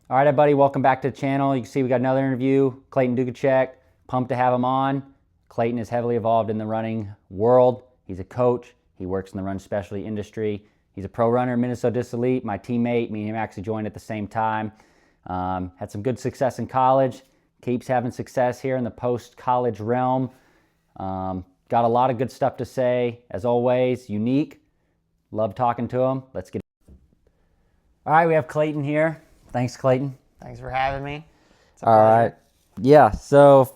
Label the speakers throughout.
Speaker 1: All right, everybody, welcome back to the channel. You can see we got another interview, Clayton Duchatschek. Pumped to have him on. Clayton is heavily involved in the running world. He's a coach. He works in the run specialty industry. He's a pro runner, Minnesota Dis Elite. My teammate, me and him actually joined at the same time. Had some good success in college. Keeps having success here in the post-college realm. Got a lot of good stuff to say. As always, unique. Love talking to him. Let's get it. All right, we have Clayton here. Thanks, Clayton.
Speaker 2: Thanks for having me. It's a
Speaker 1: All
Speaker 2: pleasure.
Speaker 1: right. Yeah, so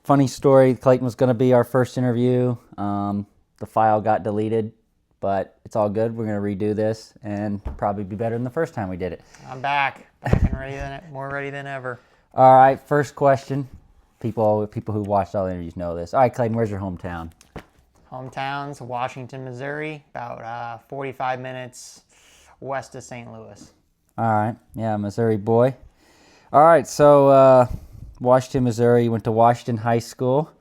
Speaker 1: funny story. Clayton was going to be our first interview. The file got deleted, but it's all good. We're going to redo this and probably be better than the first time we did it.
Speaker 2: I'm back and more ready than ever.
Speaker 1: All right, first question. People who watched all the interviews know this. All right, Clayton, where's your hometown?
Speaker 2: Hometown's Washington, Missouri, about 45 minutes west of St. Louis.
Speaker 1: All right, yeah, Missouri boy. All right, so Washington, Missouri. You went to Washington High School.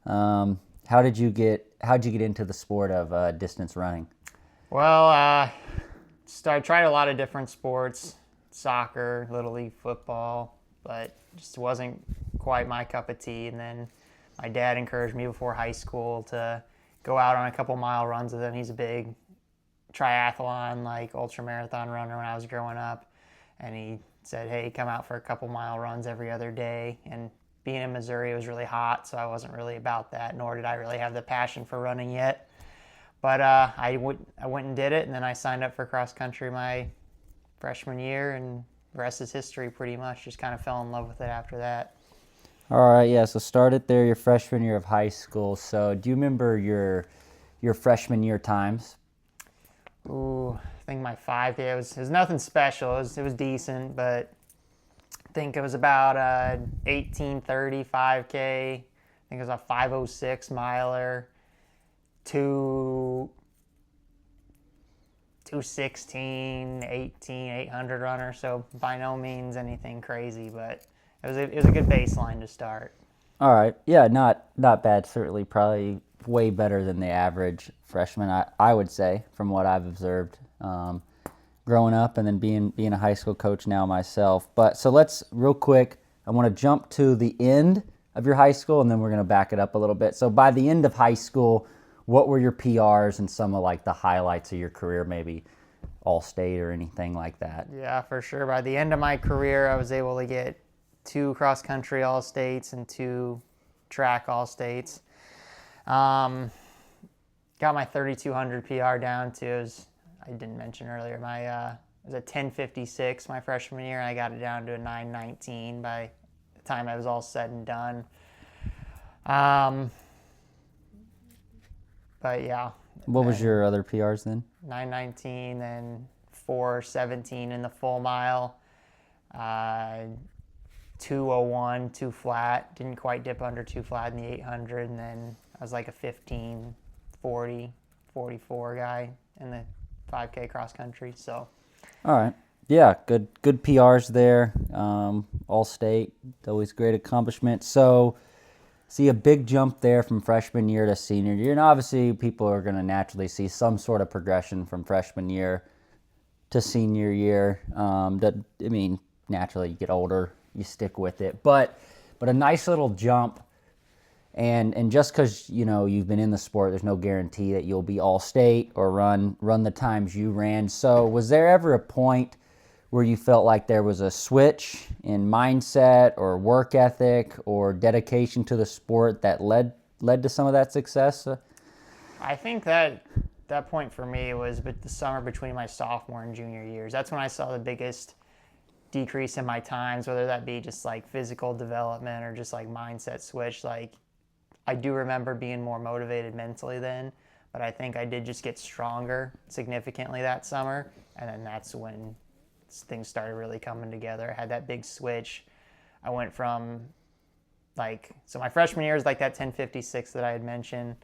Speaker 1: How'd you get into the sport of distance running?
Speaker 2: Well, I tried a lot of different sports, soccer, Little League football, but just wasn't quite my cup of tea. And then my dad encouraged me before high school to go out on a couple mile runs with him. He's a big triathlon, like ultra marathon runner when I was growing up. And he said, hey, come out for a couple mile runs every other day. And being in Missouri, it was really hot, so I wasn't really about that, nor did I really have the passion for running yet. But I went and did it, and then I signed up for cross country my freshman year, and the rest is history pretty much. Just kind of fell in love with it after that.
Speaker 1: All right, yeah, so started there your freshman year of high school. So do you remember your freshman year times?
Speaker 2: Ooh, I think my 5K, it was nothing special. It was decent, but I think it was about 18:30 5K. I think it was a 5:06 miler, 2:16, 18, 800 runner. So by no means anything crazy, but it was a good baseline to start.
Speaker 1: All right, yeah, not bad. Certainly, probably way better than the average freshman, I would say, from what I've observed growing up, and then being a high school coach now myself. But so let's real quick. I want to jump to the end of your high school, and then we're going to back it up a little bit. So by the end of high school, what were your PRs and some of like the highlights of your career, maybe all-state or anything like that?
Speaker 2: Yeah, for sure. By the end of my career, I was able to get 2 cross-country all-states and 2 track all-states. Got my 3,200 PR down to, I didn't mention earlier, it was a 10:56 my freshman year, and I got it down to a 9:19 by the time I was all said and done. But yeah.
Speaker 1: What was your other PRs then?
Speaker 2: 9:19, then 4:17 in the full mile, 2:01, 2 flat. Didn't quite dip under 2 flat in the 800, and then I was like a 15:40, 44 guy in the 5K cross country. So,
Speaker 1: all right, yeah, good PRs there. All state, always great accomplishment. So, see a big jump there from freshman year to senior year, and obviously people are going to naturally see some sort of progression from freshman year to senior year. Naturally you get older, you stick with it, but a nice little jump. And just because you've been in the sport, there's no guarantee that you'll be all state or run the times you ran. So was there ever a point where you felt like there was a switch in mindset or work ethic or dedication to the sport that led to some of that success?
Speaker 2: I think that point for me was the summer between my sophomore and junior years. That's when I saw the biggest decrease in my times, whether that be just like physical development or just like mindset switch. Like, I do remember being more motivated mentally then, but I think I did just get stronger significantly that summer, and then that's when things started really coming together. I had that big switch. I went from so my freshman year was like that 10:56 that I had mentioned,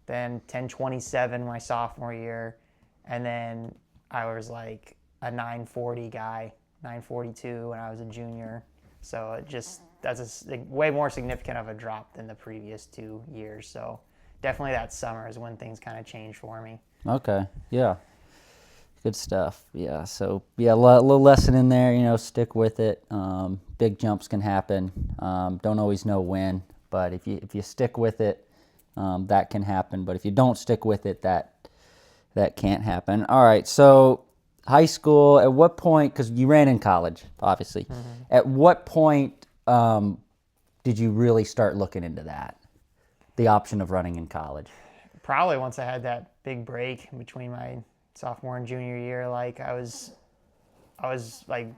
Speaker 2: then 10:27 my sophomore year, and then I was like a 9:40 guy, 9:42 when I was a junior. So that's a way more significant of a drop than the previous 2 years. So definitely that summer is when things kind of changed for me.
Speaker 1: Okay, yeah. Good stuff. Yeah. So yeah, a little lesson in there. Stick with it. Big jumps can happen. Don't always know when, but if you stick with it, that can happen. But if you don't stick with it, that can't happen. All right. So high school. At what point? Because you ran in college, obviously.
Speaker 2: Mm-hmm.
Speaker 1: At what point did you really start looking into that? The option of running in college.
Speaker 2: Probably once I had that big break between my sophomore and junior year. Like I was like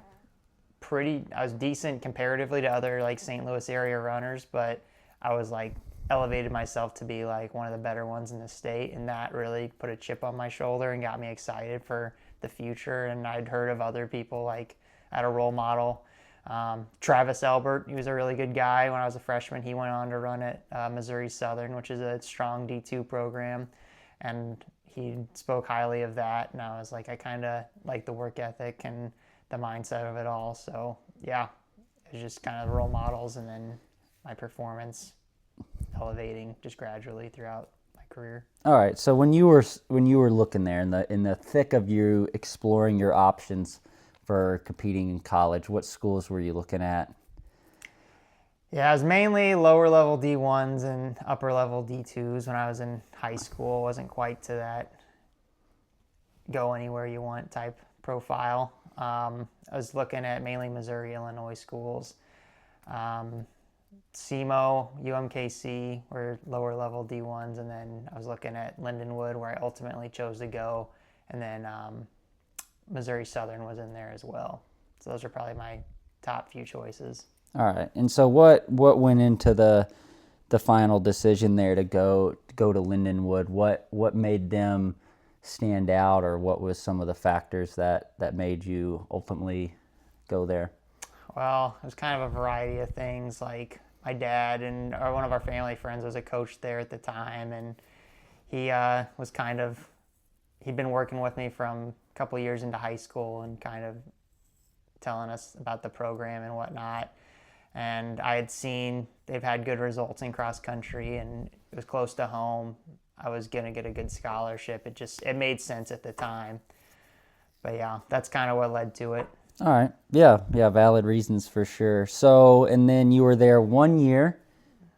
Speaker 2: I was decent comparatively to other like St. Louis area runners, but I was like elevated myself to be like one of the better ones in the state, and that really put a chip on my shoulder and got me excited for the future. And I'd heard of other people, like I had a role model, Travis Albert. He was a really good guy when I was a freshman. He went on to run at Missouri Southern, which is a strong D2 program, and he spoke highly of that. And I was like, I kind of like the work ethic and the mindset of it all. So yeah, it was just kind of role models, and then my performance elevating just gradually throughout my career.
Speaker 1: All right. So when you were looking there in the thick of you exploring your options for competing in college, what schools were you looking at?
Speaker 2: Yeah, it was mainly lower level D1s and upper level D2s when I was in high school. Wasn't quite to that go anywhere you want type profile. I was looking at mainly Missouri, Illinois schools. SEMO, UMKC were lower level D1s, and then I was looking at Lindenwood, where I ultimately chose to go, and then Missouri Southern was in there as well. So those are probably my top few choices.
Speaker 1: All right. And so what went into the final decision there to go to Lindenwood? What made them stand out, or what was some of the factors that made you ultimately go there?
Speaker 2: Well, it was kind of a variety of things. Like my dad and one of our family friends was a coach there at the time, and he was he'd been working with me from a couple years into high school and kind of telling us about the program and whatnot. And I had seen they've had good results in cross country, and it was close to home. I was going to get a good scholarship. It made sense at the time. But yeah, that's kind of what led to it.
Speaker 1: All right. Yeah, valid reasons for sure. So, and then you were there 1 year.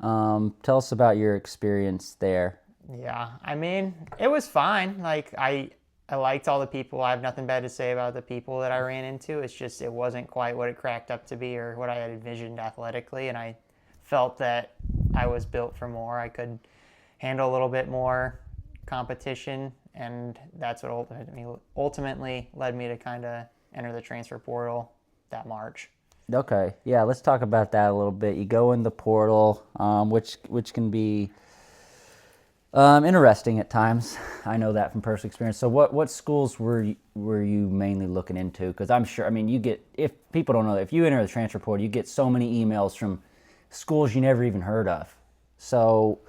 Speaker 1: Tell us about your experience there.
Speaker 2: Yeah, I mean, it was fine. Like, I liked all the people. I have nothing bad to say about the people that I ran into. It's just it wasn't quite what it cracked up to be or what I had envisioned athletically, and I felt that I was built for more. I could handle a little bit more competition, and that's what ultimately led me to kind of enter the transfer portal that March.
Speaker 1: Okay, yeah, let's talk about that a little bit. You go in the portal, which can be interesting at times. I know that from personal experience. So what schools were you mainly looking into? Because I'm sure, I mean, if people don't know that, if you enter the transfer portal, you get so many emails from schools you never even heard of. So,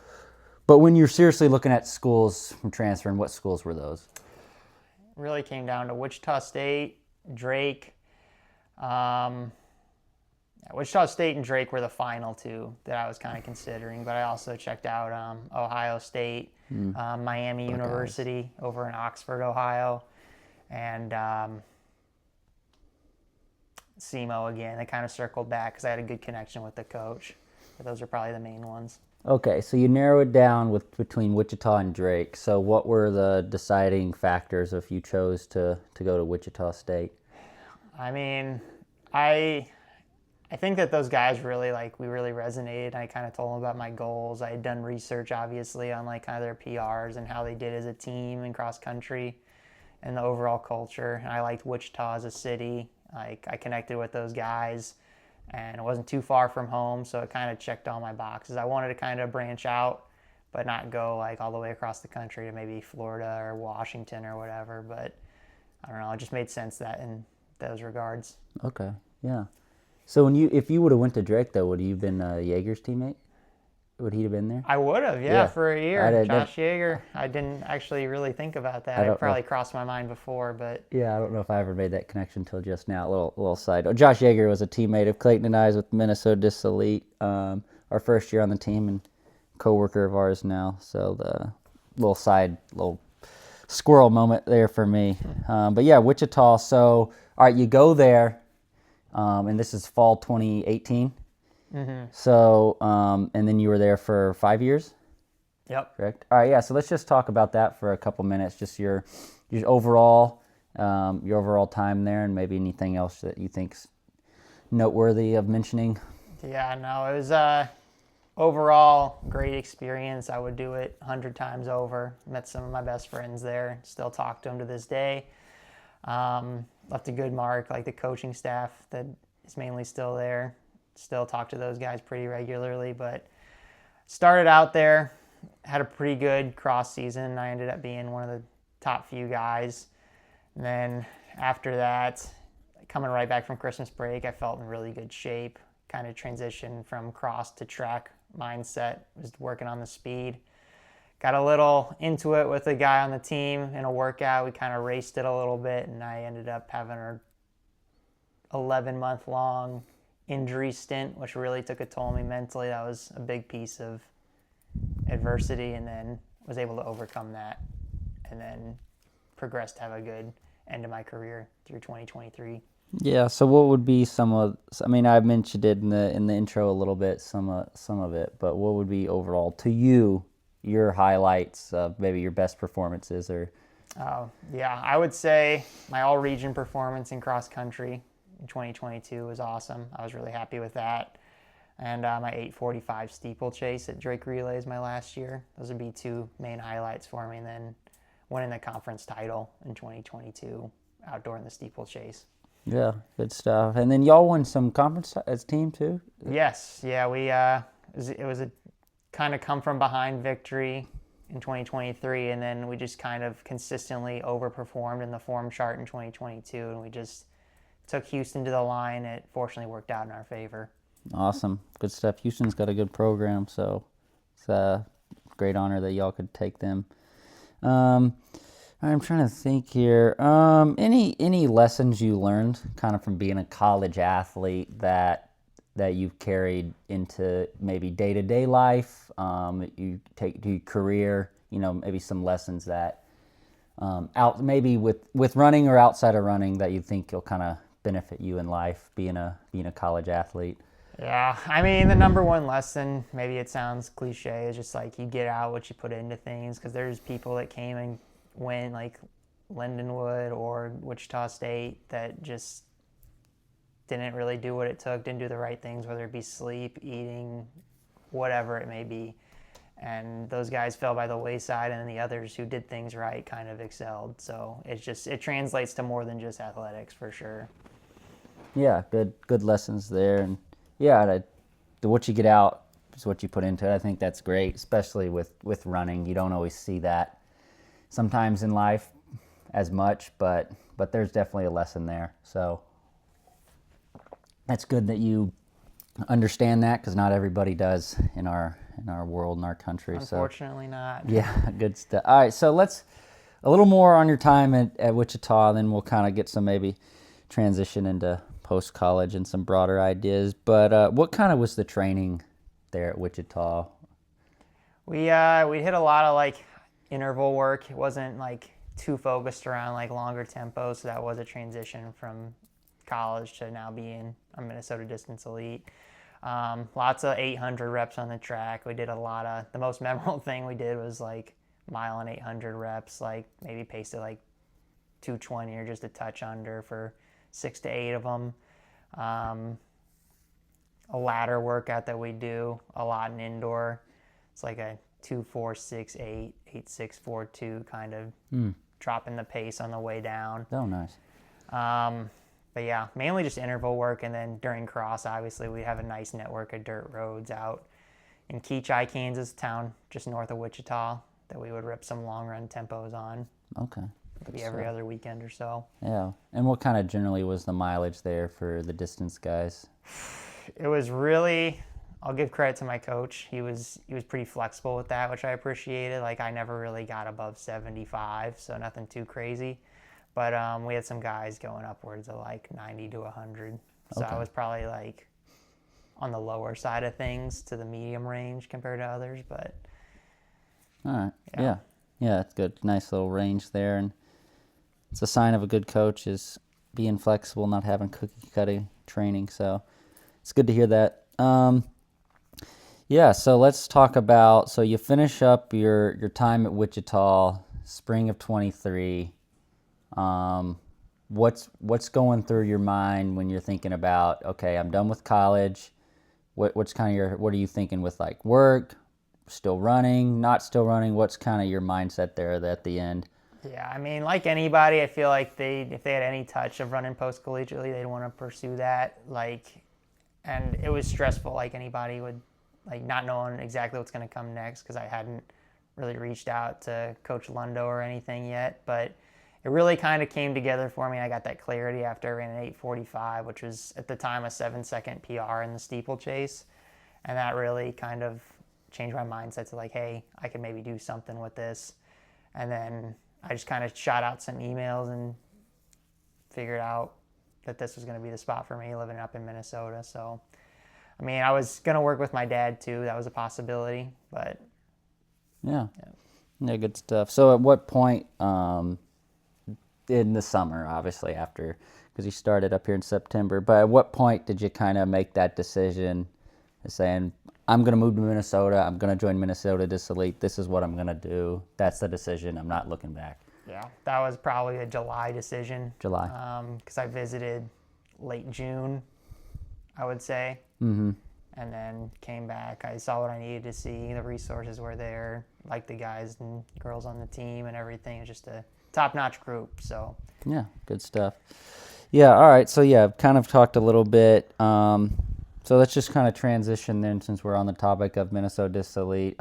Speaker 1: but when you're seriously looking at schools from transferring, what schools were those?
Speaker 2: It really came down to Wichita State, Drake. Wichita State and Drake were the final two that I was kind of considering, but I also checked out Ohio State, Miami University over in Oxford, Ohio, and SEMO again. I kind of circled back because I had a good connection with the coach. But those are probably the main ones.
Speaker 1: Okay, so you narrow it down between Wichita and Drake. So what were the deciding factors if you chose to go to Wichita State?
Speaker 2: I mean, I think that those guys really we really resonated. I kind of told them about my goals. I had done research, obviously, on like kind of their PRs and how they did as a team in cross country and the overall culture. And I liked Wichita as a city. Like I connected with those guys, and it wasn't too far from home, so it kind of checked all my boxes. I wanted to kind of branch out, but not go like all the way across the country to maybe Florida or Washington or whatever. But I don't know, it just made sense that in those regards.
Speaker 1: Okay, yeah. So if you would have went to Drake though, would you have been Yeager's teammate? Would he have been there?
Speaker 2: I would have, yeah, for a year. Josh Yeager. I didn't actually really think about that. It probably crossed my mind before, but
Speaker 1: yeah, I don't know if I ever made that connection until just now. A little side note. Josh Yeager was a teammate of Clayton and I's with Minnesota Dis Elite, our first year on the team, and coworker of ours now. So the little squirrel moment there for me. But yeah, Wichita. So, all right, you go there, and this is fall 2018. So, and then you were there for 5 years,
Speaker 2: Yep.
Speaker 1: correct? All right, yeah. So let's just talk about that for a couple minutes. Just your overall time there, and maybe anything else that you think's noteworthy of mentioning.
Speaker 2: Yeah, no, it was overall great experience. I would do it 100 times over. Met some of my best friends there. Still talk to them to this day. Left a good mark, like the coaching staff that is mainly still there. Still talk to those guys pretty regularly, but started out there, had a pretty good cross season. I ended up being one of the top few guys. And then after that, coming right back from Christmas break, I felt in really good shape. Kind of transitioned from cross to track mindset, was working on the speed. Got a little into it with a guy on the team in a workout. We kind of raced it a little bit, and I ended up having an 11-month-long injury stint, which really took a toll on me mentally. That was a big piece of adversity, and then was able to overcome that, and then progressed to have a good end of my career through 2023.
Speaker 1: Yeah. So what would be some of? I mean, I mentioned it in the intro a little bit, some of it, but what would be overall to you your highlights of maybe your best performances or?
Speaker 2: Yeah, I would say my all-region performance in cross country in 2022 was awesome. I was really happy with that. And my 8:45 steeplechase at Drake Relays my last year. Those would be two main highlights for me. And then winning the conference title in 2022 outdoor in the steeplechase.
Speaker 1: Yeah, good stuff. And then y'all won some conference as a team too?
Speaker 2: Yes, yeah, we it was a kind of come from behind victory in 2023, and then we just kind of consistently overperformed in the form chart in 2022, and we just took Houston to the line. It fortunately worked out in our favor.
Speaker 1: Awesome, good stuff. Houston's got a good program, so it's a great honor that y'all could take them. I'm trying to think here. Any lessons you learned kind of from being a college athlete that you've carried into maybe day-to-day life, you take to your career, maybe some lessons that out maybe with running or outside of running that you think will kind of benefit you in life being a college athlete.
Speaker 2: Yeah, I mean, the number one lesson, maybe it sounds cliche, is just like you get out what you put into things, because there's people that came and went, like Lindenwood or Wichita State, that just didn't really do what it took, didn't do the right things, whether it be sleep, eating, whatever it may be. And those guys fell by the wayside, and then the others who did things right kind of excelled. So it translates to more than just athletics, for sure.
Speaker 1: Yeah, good lessons there. And yeah, what you get out is what you put into it. I think that's great, especially with running. You don't always see that sometimes in life as much, but there's definitely a lesson there. So that's good that you understand that, because not everybody does in our world, in our country.
Speaker 2: Unfortunately not.
Speaker 1: Yeah, good stuff. All right, so let's a little more on your time at Wichita, then we'll kind of get some maybe transition into post-college and some broader ideas. But what kind of was the training there at Wichita?
Speaker 2: We hit a lot of like interval work. It wasn't like too focused around like longer tempos, so that was a transition from college to now being a Minnesota Distance Elite. Lots of 800 reps on the track. We did a lot of, the most memorable thing we did was like mile and 800 reps, like maybe paced at like 220 or just a touch under for 6 to 8 of them. A ladder workout that we do a lot in indoor. It's like a 2-4-6-8, 8-6-4-2 kind of dropping the pace on the way down.
Speaker 1: Oh, nice.
Speaker 2: But yeah, mainly just interval work, and then during cross, obviously, we have a nice network of dirt roads out in Keachai, Kansas, town just north of Wichita, that we would rip some long run tempos on.
Speaker 1: Okay.
Speaker 2: Maybe every other weekend or so.
Speaker 1: Yeah. And what kind of generally was the mileage there for the distance guys?
Speaker 2: It was really, I'll give credit to my coach. He was pretty flexible with that, which I appreciated. Like, I never really got above 75, so nothing too crazy. But we had some guys going upwards of like 90 to 100. So
Speaker 1: Okay.
Speaker 2: I was probably like on the lower side of things to the medium range compared to others. But
Speaker 1: All right. Yeah. Yeah, it's good. Nice little range there, and it's a sign of a good coach is being flexible, not having cookie cutting training. So it's good to hear that. Yeah, so let's talk about. So you finish up your time at Wichita, spring of 23. What's going through your mind when you're thinking about, okay, I'm done with college. What's kind of what are you thinking with like work, still running, not still running? What's kind of your mindset there at the end?
Speaker 2: Yeah, I mean, like anybody, I feel like if they had any touch of running post collegiately, they'd want to pursue that. And it was stressful, like anybody would, like not knowing exactly what's going to come next because I hadn't really reached out to Coach Lundo or anything yet. But it really kind of came together for me. I got that clarity after I ran an 8:45, which was at the time a 7-second PR in the steeplechase, and that really kind of changed my mindset to like, hey, I could maybe do something with this. And then I just kind of shot out some emails and figured out that this was going to be the spot for me living up in Minnesota. So, I mean, I was going to work with my dad too. That was a possibility, but
Speaker 1: Yeah, good stuff. So at what point in the summer, obviously after, because you started up here in September, but at what point did you kind of make that decision saying, I'm going to move to Minnesota, I'm going to join Minnesota Dis Elite, this is what I'm going to do, that's the decision, I'm not looking back?
Speaker 2: yeah, that was probably a July decision.
Speaker 1: July.
Speaker 2: Because I visited late June, I would say.
Speaker 1: Mm-hmm.
Speaker 2: And then came back. I saw what I needed to see. The resources were there, like the guys and girls on the team and everything. It's just a top-notch group. So
Speaker 1: Yeah, good stuff. Yeah, all right. So yeah, I've kind of talked a little bit. So let's just kind of transition then, since we're on the topic of Minnesota Dis Elite.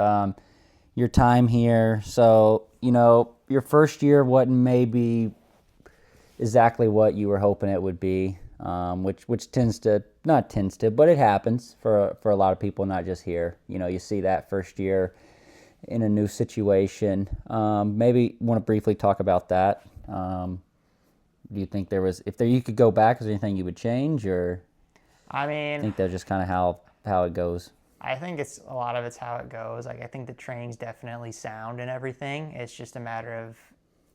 Speaker 1: Your time here. So, your first year wasn't maybe exactly what you were hoping it would be, which but it happens for a lot of people, not just here. You see that first year in a new situation. Maybe want to briefly talk about that. Do you think you could go back, is there anything you would change, or
Speaker 2: I mean,
Speaker 1: think that's just kind of how it goes?
Speaker 2: I think a lot of it's how it goes. Like I think the training's definitely sound and everything. It's just a matter of,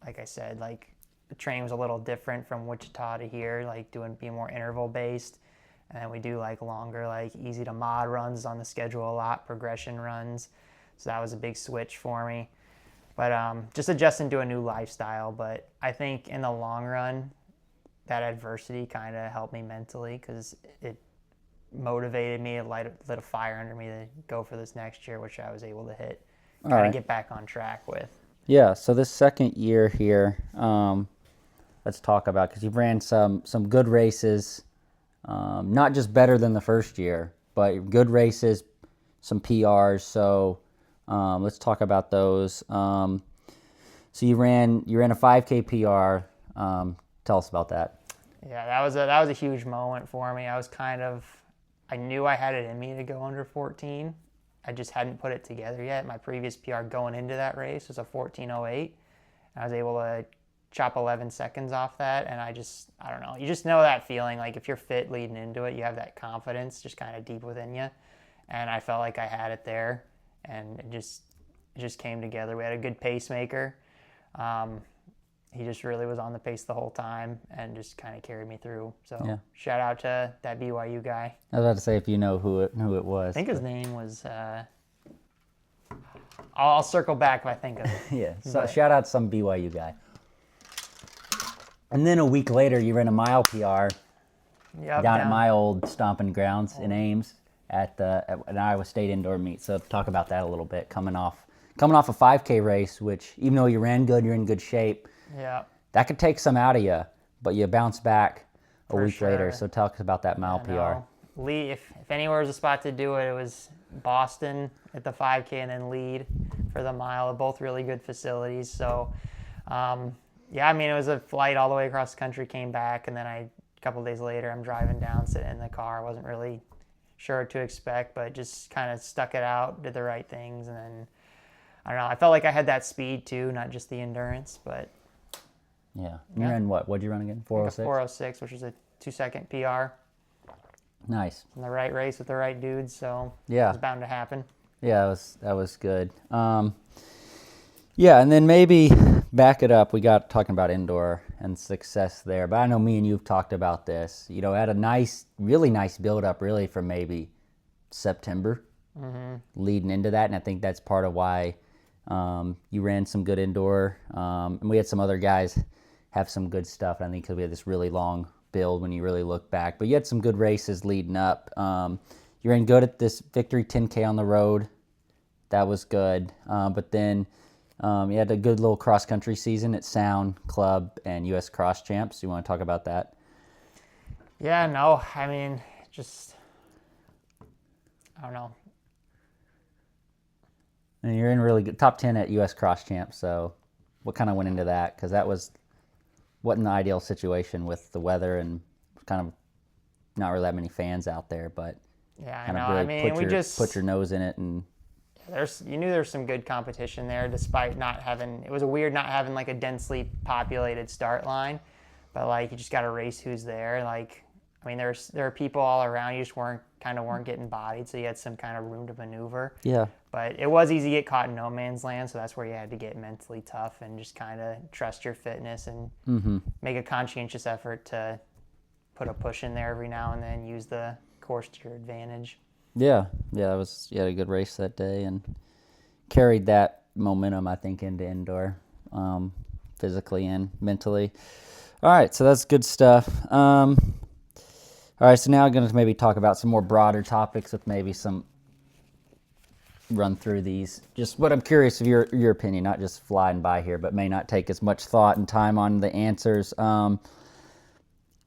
Speaker 2: like I said, like the training was a little different from Wichita to here, like being more interval based. And then we do like longer, like easy to mod runs on the schedule a lot, progression runs. So that was a big switch for me. But just adjusting to a new lifestyle. But I think in the long run, that adversity kind of helped me mentally because it motivated me, it lit a fire under me to go for this next year, which I was able to hit, kind of get back on track with.
Speaker 1: Yeah, so this second year here, let's talk about, because you've ran some good races, not just better than the first year, but good races, some PRs. So let's talk about those. So you ran a 5K PR. Tell us about that.
Speaker 2: Yeah, that was a huge moment for me. I knew I had it in me to go under 14. I just hadn't put it together yet. My previous PR going into that race was a 14:08. I was able to chop 11 seconds off that, and I don't know. You just know that feeling, like if you're fit leading into it, you have that confidence just kind of deep within you. And I felt like I had it there, and it just came together. We had a good pacemaker. He just really was on the pace the whole time and just kind of carried me through. So yeah. Shout out to that BYU guy.
Speaker 1: I was about to say if you know who it was.
Speaker 2: I think his name was. I'll circle back if I think of it.
Speaker 1: Yeah. So shout out to some BYU guy. And then a week later, you ran a mile PR down at my old stomping grounds in Ames at an Iowa State indoor meet. So talk about that a little bit. Coming off a 5K race, which even though you ran good, you're in good shape.
Speaker 2: Yeah.
Speaker 1: That could take some out of you, but you bounce back a week later. So talk about that mile PR.
Speaker 2: Lee, if anywhere was a spot to do it, it was Boston at the 5K and then Lead for the mile. They're both really good facilities. So, yeah, I mean, it was a flight all the way across the country, came back, and then a couple of days later, I'm driving down, sitting in the car. I wasn't really sure what to expect, but just kind of stuck it out, did the right things, and then, I don't know, I felt like I had that speed too, not just the endurance, but...
Speaker 1: Yeah. You ran what? What'd you run again? 406?
Speaker 2: 406, which is a 2-second PR.
Speaker 1: Nice.
Speaker 2: In the right race with the right dudes, so it was bound to happen.
Speaker 1: Yeah, that was good. Yeah, and then maybe back it up. We got talking about indoor and success there, but I know me and you've talked about this. You know, had a really nice build up, really from maybe September leading into that, and I think that's part of why you ran some good indoor, and we had some other guys have some good stuff. I think because we had this really long build when you really look back, but you had some good races leading up. You ran good at this Victory 10K on the road. That was good, but then you had a good little cross country season at Sound Club and U.S. Cross Champs. You want to talk about that?
Speaker 2: Yeah, no, I mean, just, I don't know.
Speaker 1: And you're in really good top 10 at U.S. Cross Champs. So, what kind of went into that? Because that wasn't the ideal situation with the weather and kind of not really that many fans out there. But
Speaker 2: Yeah, I
Speaker 1: kind
Speaker 2: know.
Speaker 1: of really
Speaker 2: I mean,
Speaker 1: put your nose in it, and
Speaker 2: you knew there's some good competition there, despite not having. It was weird not having like a densely populated start line, but like you just got to race who's there. Like, I mean, there are people all around. You just weren't getting bodied, so you had some kind of room to maneuver.
Speaker 1: yeah,
Speaker 2: But it was easy to get caught in no man's land, so that's where you had to get mentally tough and just kind of trust your fitness and make a conscientious effort to put a push in there every now and then, use the course to your advantage.
Speaker 1: yeah. You had a good race that day and carried that momentum, I think, into indoor, physically and mentally. All right, so that's good stuff. All right, so now I'm going to maybe talk about some more broader topics with maybe some run through these. Just what I'm curious of your opinion, not just flying by here, but may not take as much thought and time on the answers.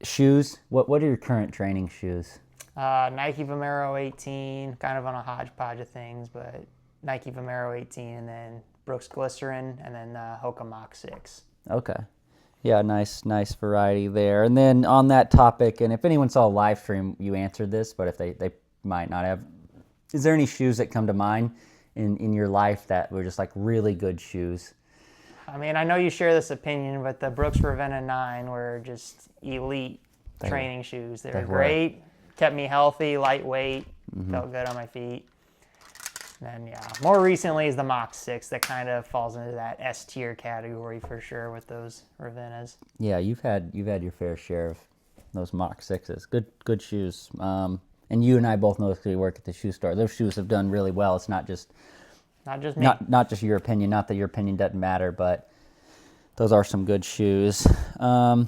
Speaker 1: Shoes. What are your current training shoes?
Speaker 2: Nike Vomero 18, kind of on a hodgepodge of things, but Nike Vomero 18, and then Brooks Glycerin, and then Hoka Mach 6.
Speaker 1: Okay. Yeah, nice variety there. And then on that topic, and if anyone saw a live stream, you answered this, but if they might not have, is there any shoes that come to mind in your life that were just like really good shoes?
Speaker 2: I mean, I know you share this opinion, but the Brooks Ravenna 9 were just elite training shoes. They were great, kept me healthy, lightweight, felt good on my feet. And then, yeah, more recently is the Mach 6 that kind of falls into that S tier category for sure with those Ravennas.
Speaker 1: Yeah, you've had your fair share of those Mach 6s. Good shoes. And you and I both know because we work at the shoe store. Those shoes have done really well. It's not just
Speaker 2: me.
Speaker 1: Not just your opinion. Not that your opinion doesn't matter, but those are some good shoes. All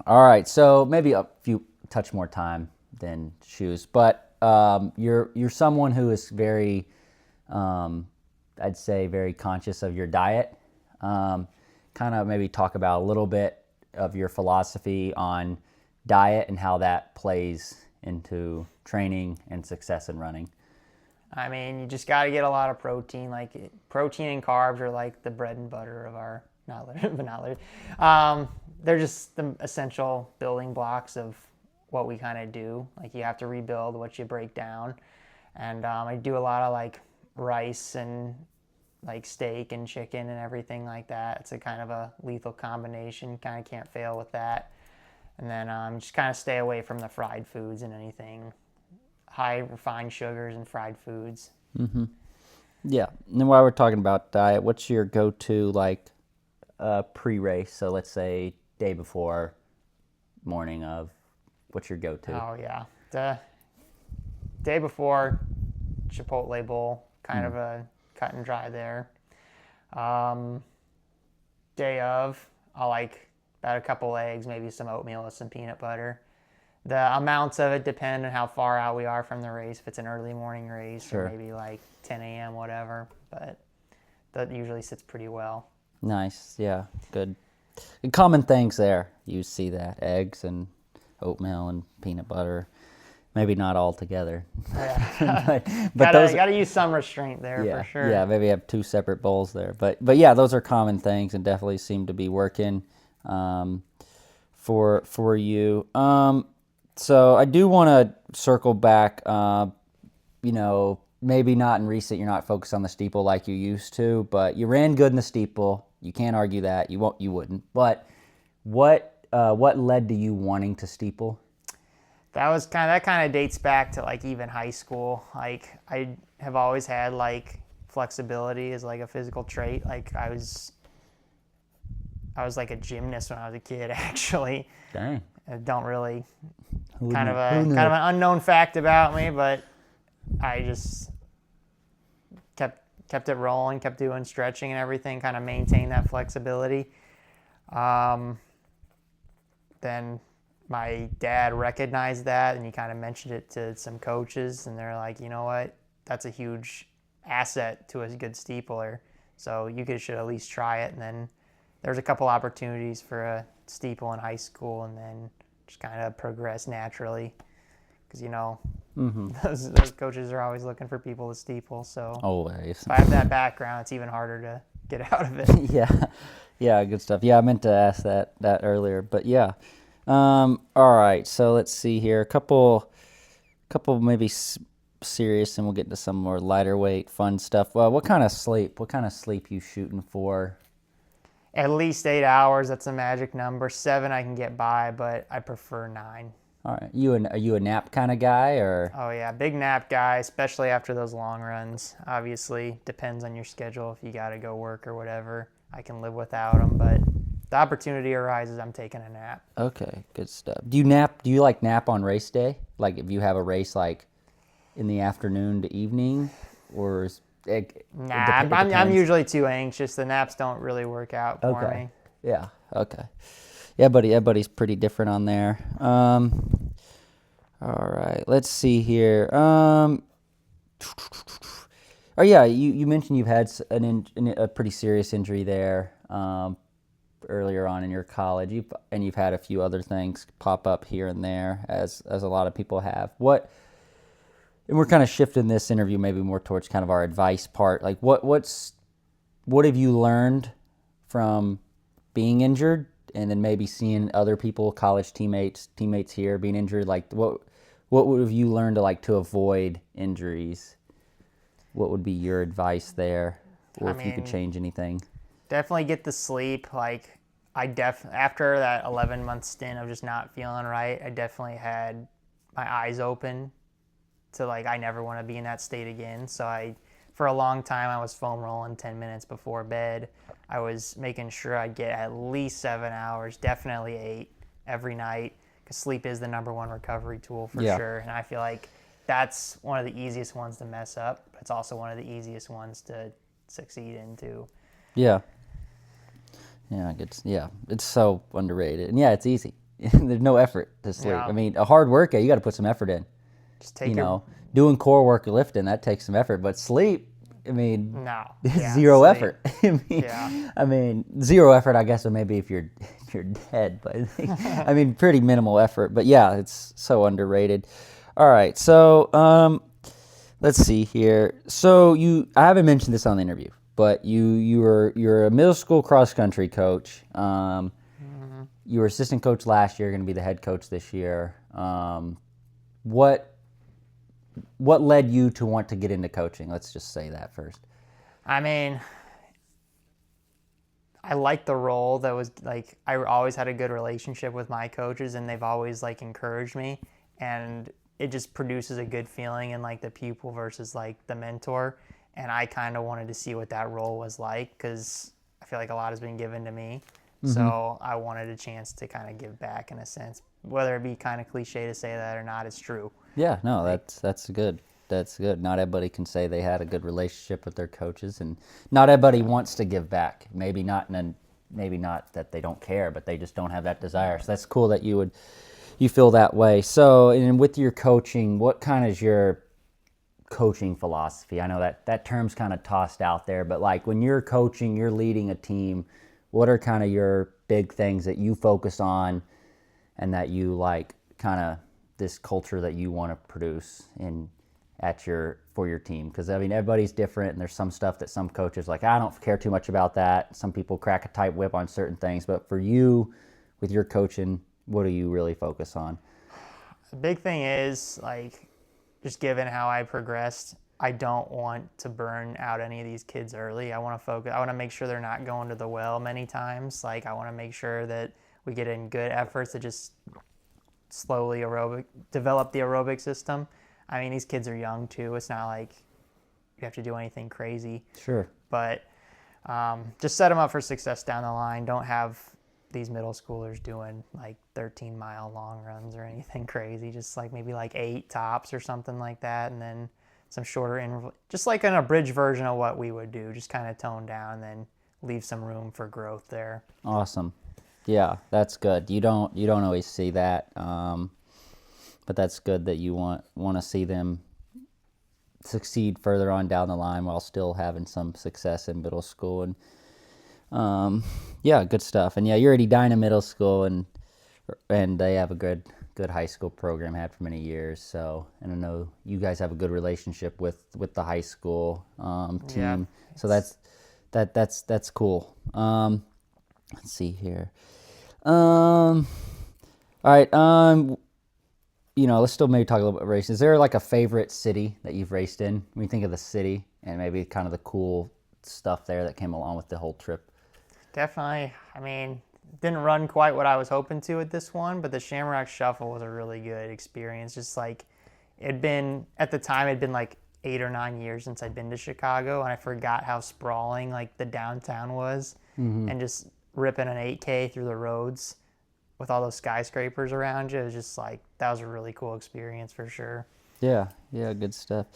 Speaker 1: right, so maybe a few touch more time than shoes, but you're someone who is very, I'd say, very conscious of your diet. Kind of maybe talk about a little bit of your philosophy on diet and how that plays into training and success in running.
Speaker 2: I mean, you just got to get a lot of protein. Like, protein and carbs are like the bread and butter of our they're just the essential building blocks of what we kind of do. Like, you have to rebuild what you break down. And I do a lot of like rice and like steak and chicken and everything like that. It's a kind of a lethal combination. Kind of can't fail with that. And then just kind of stay away from the fried foods and anything high refined sugars and fried foods.
Speaker 1: Mm-hmm. Yeah. And then while we're talking about diet, what's your go-to like pre-race? So let's say day before, morning of. What's your go-to?
Speaker 2: Oh yeah, the day before, Chipotle bowl, kind of a cut and dry there. Day of, I like about a couple eggs, maybe some oatmeal with some peanut butter. The amounts of it depend on how far out we are from the race. If it's an early morning race,
Speaker 1: Sure.
Speaker 2: Or maybe like 10 a.m., whatever. But that usually sits pretty well.
Speaker 1: Nice. Yeah. Good. Common things there. You see that. Eggs and oatmeal and peanut butter. Maybe not all together.
Speaker 2: Yeah.
Speaker 1: but
Speaker 2: gotta use some restraint there for sure.
Speaker 1: Yeah, maybe have two separate bowls there. But yeah, those are common things and definitely seem to be working for you. So I do want to circle back, maybe not in recent, you're not focused on the steeple like you used to, but you ran good in the steeple. You can't argue that. You wouldn't. But what led to you wanting to steeple?
Speaker 2: That kind of dates back to like even high school. Like, I have always had like flexibility is like a physical trait. Like I was like a gymnast when I was a kid, actually.
Speaker 1: Dang.
Speaker 2: I don't really,
Speaker 1: Who
Speaker 2: kind
Speaker 1: knew?
Speaker 2: of an unknown fact about me, but I just kept it rolling, kept doing stretching and everything, kind of maintained that flexibility. Then my dad recognized that, and he kind of mentioned it to some coaches, and they're like, you know what, that's a huge asset to a good steepler, so you should at least try it. And then there's a couple opportunities for a steeple in high school, and then just kind of progress naturally, because those coaches are always looking for people to steeple. So
Speaker 1: Always.
Speaker 2: if I have that background, it's even harder to get out of it.
Speaker 1: Yeah, good stuff. Yeah, I meant to ask that earlier, but yeah. All right, so let's see here. A couple maybe serious, and we'll get to some more lighter weight, fun stuff. Well, what kind of sleep you shooting for?
Speaker 2: At least 8 hours. That's a magic number. 7 I can get by, but I prefer 9.
Speaker 1: All right, are you a nap kind of guy, or?
Speaker 2: Oh yeah, big nap guy, especially after those long runs. Obviously, depends on your schedule. If you got to go work or whatever, I can live without them, but the opportunity arises, I'm taking a nap.
Speaker 1: Okay, good stuff. Do you like nap on race day? Like if you have a race like in the afternoon to evening, or
Speaker 2: I'm usually too anxious. The naps don't really work out for me.
Speaker 1: Yeah. Okay. Yeah, buddy. Everybody's pretty different on there. All right. Let's see here. Oh yeah, you mentioned you've had a pretty serious injury there earlier on in your college. You've had a few other things pop up here and there, as a lot of people have. And we're kind of shifting this interview maybe more towards kind of our advice part. Like what have you learned from being injured, and then maybe seeing other people, college teammates here being injured? Like what have you learned to avoid injuries? What would be your advice there, or if you could change anything?
Speaker 2: Definitely get the sleep. Like after that 11-month stint of just not feeling right, I definitely had my eyes open to I never want to be in that state again. So for a long time, I was foam rolling 10 minutes before bed. I was making sure I'd get at least 7 hours, definitely 8 every night, because sleep is the number one recovery tool for sure. And I feel like that's one of the easiest ones to mess up, but it's also one of the easiest ones to succeed in too.
Speaker 1: Yeah. Yeah, it's so underrated. And yeah, it's easy. There's no effort to sleep.
Speaker 2: Yeah.
Speaker 1: I mean, a hard workout, you got to put some effort in.
Speaker 2: Just take
Speaker 1: doing core work or lifting, that takes some effort. But sleep, I mean,
Speaker 2: zero
Speaker 1: sleep. Effort. I mean, zero effort, I guess, maybe if you're dead. But I mean, pretty minimal effort. But yeah, it's so underrated. All right, so let's see here. So I haven't mentioned this on the interview, but you're a middle school cross country coach. You were assistant coach last year, going to be the head coach this year. What led you to want to get into coaching? Let's just say that first.
Speaker 2: I mean, I like the role. That was I always had a good relationship with my coaches, and they've always encouraged me, and it just produces a good feeling in the pupil versus the mentor. And I kind of wanted to see what that role was like, because I feel like a lot has been given to me. Mm-hmm. So I wanted a chance to kind of give back in a sense. Whether it be kind of cliche to say that or not, it's true. Yeah, no,
Speaker 1: that's good. That's good. Not everybody can say they had a good relationship with their coaches, and not everybody wants to give back. Maybe not that they don't care, but they just don't have that desire. So that's cool that you feel that way. So, and with your coaching, what kind is your coaching philosophy? I know that term's kind of tossed out there, but when you're coaching, you're leading a team, what are kind of your big things that you focus on, and that you kind of this culture that you want to produce for your team? Because I mean, everybody's different, and there's some stuff that some coaches I don't care too much about that. Some people crack a tight whip on certain things, but for you, with your coaching, what do you really focus on?
Speaker 2: The big thing is just given how I progressed, I don't want to burn out any of these kids early. I want to make sure they're not going to the well many times. I want to make sure that we get in good efforts to just slowly develop the aerobic system. I mean, these kids are young too. It's not we have to do anything crazy.
Speaker 1: Sure.
Speaker 2: But just set them up for success down the line. Don't have these middle schoolers doing like 13-mile long runs or anything crazy. Just like maybe like 8 tops or something like that, and then some shorter interval, just like an abridged version of what we would do. Just kind of tone down, and then leave some room for growth there.
Speaker 1: Awesome. Yeah, that's good. You don't always see that, but that's good that you want to see them succeed further on down the line while still having some success in middle school. And yeah, good stuff. And yeah, you're at Edina Middle School, and they have a good high school program, had for many years. So, and I know you guys have a good relationship with the high school team.
Speaker 2: Yeah,
Speaker 1: so that's cool. Let's see here. All right. Let's still maybe talk a little bit about race. Is there like a favorite city that you've raced in? When you think of the city and maybe kind of the cool stuff there that came along with the whole trip.
Speaker 2: Definitely. I mean, didn't run quite what I was hoping to at this one, but the Shamrock Shuffle was a really good experience. Just like at the time, it'd been like 8 or 9 years since I'd been to Chicago, and I forgot how sprawling like the downtown was, and just ripping an 8K through the roads with all those skyscrapers around you. It was just like, that was a really cool experience for sure.
Speaker 1: Yeah, good stuff.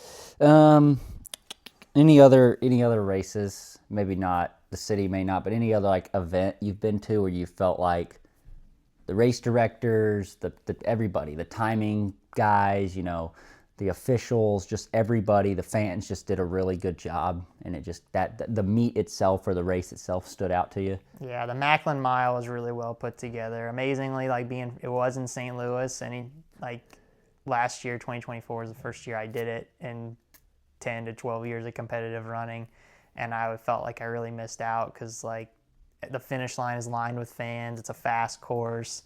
Speaker 1: Any other races? Maybe not the city, may not, but any other like event you've been to where you felt like the race directors, the everybody, the timing guys, the officials, just everybody, the fans just did a really good job, and it just the meet itself or the race itself stood out to you?
Speaker 2: Yeah, the Macklin Mile was really well put together. Amazingly, it was in St. Louis, and last year, 2024 was the first year I did it in 10 to 12 years of competitive running, and I felt like I really missed out because like the finish line is lined with fans. It's a fast course.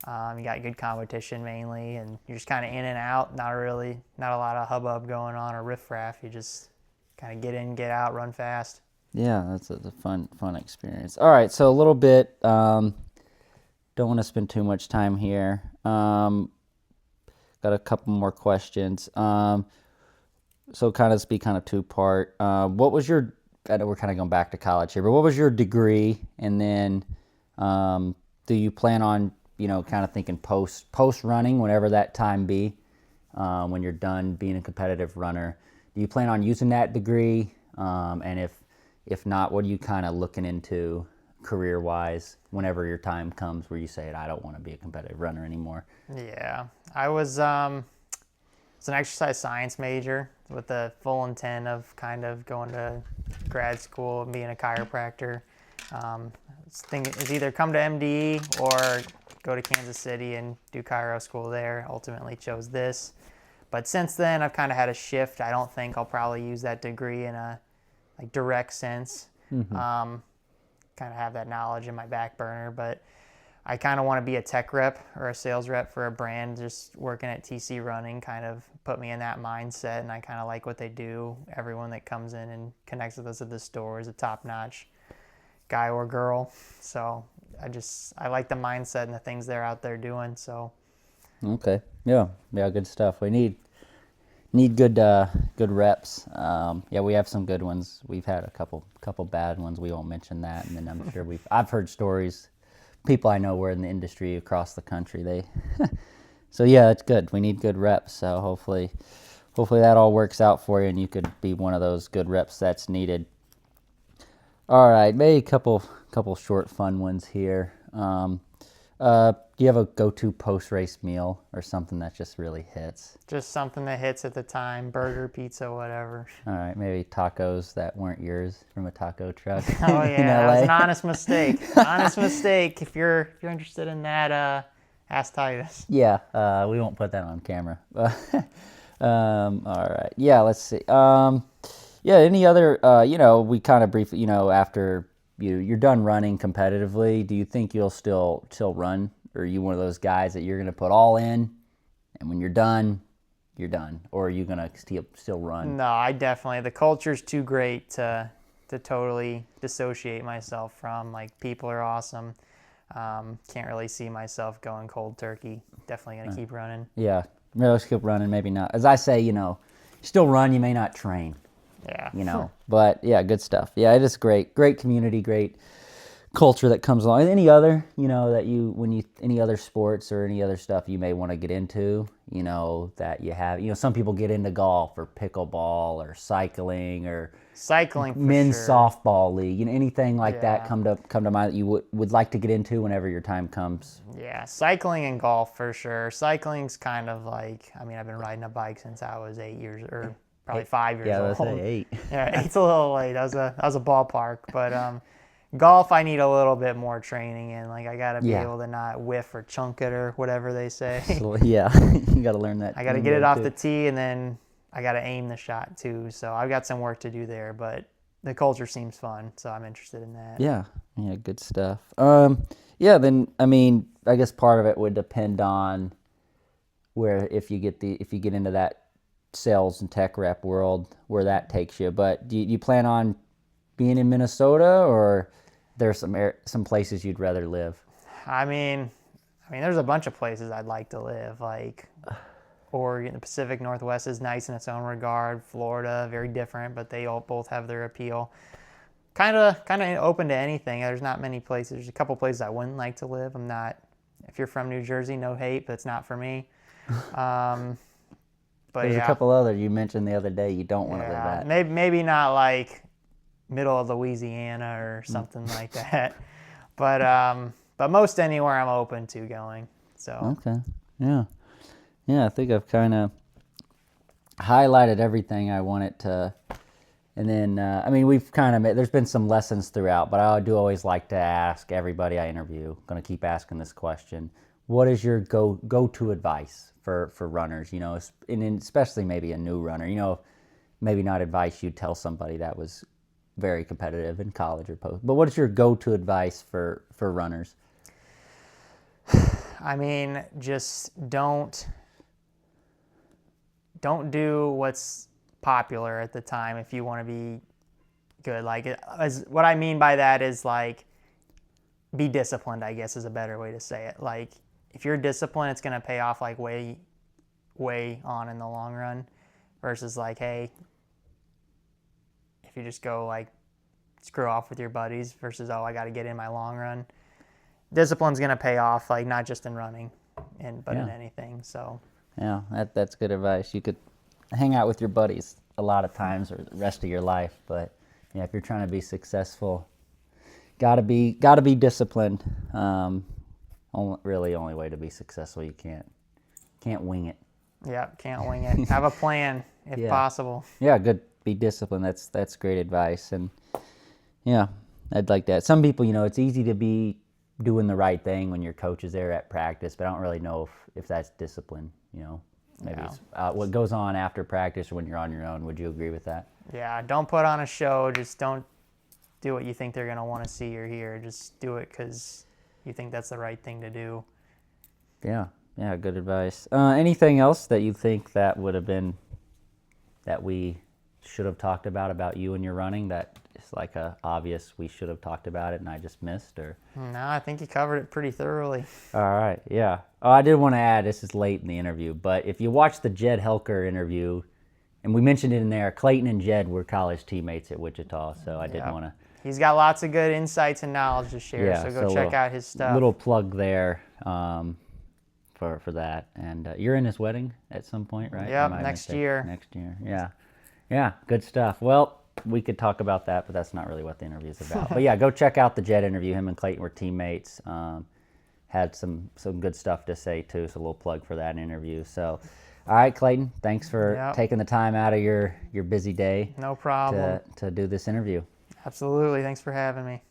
Speaker 2: You got good competition mainly, and you're just kind of in and out. Not a lot of hubbub going on or riffraff. You just kind of get in, get out, run fast.
Speaker 1: Yeah, that's a fun experience. All right, so a little bit. Don't want to spend too much time here. Got a couple more questions. So kind of be kind of two-part. What was your? I know we're kind of going back to college here, but what was your degree? And then, do you plan on kind of thinking post running, whenever that time be, when you're done being a competitive runner? Do you plan on using that degree? And if not, what are you kind of looking into career-wise whenever your time comes where you say, I don't want to be a competitive runner anymore?
Speaker 2: Yeah, I was an exercise science major with the full intent of kind of going to grad school and being a chiropractor. It's either come to MD or go to Kansas City and do chiro school there. Ultimately chose this. But since then, I've kind of had a shift. I don't think I'll probably use that degree in a direct sense. Kind of have that knowledge in my back burner, but I kind of want to be a tech rep or a sales rep for a brand. Just working at TC Running kind of put me in that mindset, and I kind of like what they do. Everyone that comes in and connects with us at the store is a top-notch guy or girl. So I like the mindset and the things they're out there doing. So
Speaker 1: okay, yeah, good stuff. We need good reps. Yeah, we have some good ones. We've had a couple bad ones. We won't mention that, and then I'm sure I've heard stories. People I know were in the industry across the country. So yeah, it's good. We need good reps. So hopefully that all works out for you, and you could be one of those good reps that's needed. All right, maybe a couple short, fun ones here. Do you have a go-to post-race meal or something that just really hits?
Speaker 2: Just something that hits at the time, burger, pizza, whatever.
Speaker 1: All right, maybe tacos that weren't yours from a taco truck.
Speaker 2: Oh yeah, that was an honest mistake. Honest mistake. If you're interested in that, ask Titus.
Speaker 1: Yeah, we won't put that on camera. All right. Yeah, let's see. Yeah, any other? We kind of briefly, after you're done running competitively, do you think you'll still run? Or are you one of those guys that you're going to put all in, and when you're done, or are you going to still run?
Speaker 2: No, the culture's too great to totally dissociate myself from. Like, people are awesome. Can't really see myself going cold turkey. Definitely going to keep running.
Speaker 1: Yeah, maybe let's keep running, maybe not. As I say, still run, you may not train.
Speaker 2: Yeah.
Speaker 1: You know, but yeah, good stuff. Yeah, it is great community, great culture that comes along. Any other, you know, that any other sports or any other stuff you may want to get into, you know, that you have, you know, some people get into golf or pickleball or cycling or
Speaker 2: Cycling for
Speaker 1: men's
Speaker 2: sure.
Speaker 1: softball league, you know, anything like that
Speaker 2: Yeah.
Speaker 1: come to mind that you would like to get into whenever your time comes.
Speaker 2: Yeah, cycling and golf for sure. Cycling's kind of like, I mean, I've been riding a bike since I was 8 years, or probably 5 years
Speaker 1: Yeah,
Speaker 2: old.
Speaker 1: let's say 8.
Speaker 2: Yeah, eight's a little late. That was a ballpark, but golf I need a little bit more training in. Like I gotta be
Speaker 1: Yeah.
Speaker 2: able to not whiff or chunk it or whatever they say.
Speaker 1: So, yeah, you got to learn that.
Speaker 2: I gotta get it off the tee, and then I gotta aim the shot too. So I've got some work to do there, but the culture seems fun, so I'm interested in that.
Speaker 1: Yeah, good stuff. Yeah, then I mean, I guess part of it would depend on where if you get into that sales and tech rep world, where that takes you. But do you plan on being in Minnesota, or there's some places you'd rather live?
Speaker 2: I mean, there's a bunch of places I'd like to live, like Oregon. The Pacific Northwest is nice in its own regard. Florida, very different, but they all both have their appeal. Kind of open to anything. There's not many places. There's a couple places I wouldn't like to live. I'm not. If you're from New Jersey, no hate, but it's not for me. But
Speaker 1: There's a couple other you mentioned the other day you don't want to live at.
Speaker 2: Maybe not like middle of Louisiana or something like that. But most anywhere I'm open to going. So
Speaker 1: Okay. Yeah. Yeah, I think I've kind of highlighted everything I wanted to. And then, I mean, we've kind of there's been some lessons throughout, but I do always like to ask everybody I interview, going to keep asking this question. What is your go-to advice for runners, you know, and especially maybe a new runner, you know, maybe not advice you'd tell somebody that was very competitive in college or post, but what is your go-to advice for runners?
Speaker 2: I mean, just don't do what's popular at the time if you want to be good. Like, what I mean by that is like, be disciplined, I guess is a better way to say it. Like, if you're disciplined, it's going to pay off like way on in the long run, versus like, hey, if you just go like screw off with your buddies versus, oh, I got to get in my long run. Discipline's going to pay off, like not just in running, but in anything. So
Speaker 1: yeah, that's good advice. You could hang out with your buddies a lot of times or the rest of your life, but yeah, if you're trying to be successful, gotta be disciplined. Only way to be successful. You can't wing it.
Speaker 2: Yeah, can't wing it. Have a plan if possible.
Speaker 1: Yeah, good. Be disciplined. That's great advice. And yeah, I'd like that. Some people, you know, it's easy to be doing the right thing when your coach is there at practice, but I don't really know if that's discipline, you know. Maybe it's what goes on after practice or when you're on your own. Would you agree with that?
Speaker 2: Yeah, don't put on a show. Just don't do what you think they're going to want to see or hear. Just do it because you think that's the right thing to do.
Speaker 1: Yeah, good advice. Anything else that you think that would have been, that we should have talked about you and your running, that is like a obvious we should have talked about it and I just missed? Or
Speaker 2: no, I think you covered it pretty thoroughly.
Speaker 1: All right, yeah. Oh, I did want to add, this is late in the interview, but if you watch the Jed Helker interview, and we mentioned it in there, Clayton and Jed were college teammates at Wichita, so I did want to.
Speaker 2: He's got lots of good insights and knowledge to share, so go check out his stuff.
Speaker 1: Little plug there for that. And you're in his wedding at some point, right?
Speaker 2: Yep, next year.
Speaker 1: Next year, yeah. Yeah, good stuff. Well, we could talk about that, but that's not really what the interview is about. But yeah, go check out the Jed interview. Him and Clayton were teammates. Had some good stuff to say too, so a little plug for that interview. So, all right, Clayton, thanks for taking the time out of your busy day.
Speaker 2: No problem.
Speaker 1: To do this interview.
Speaker 2: Absolutely. Thanks for having me.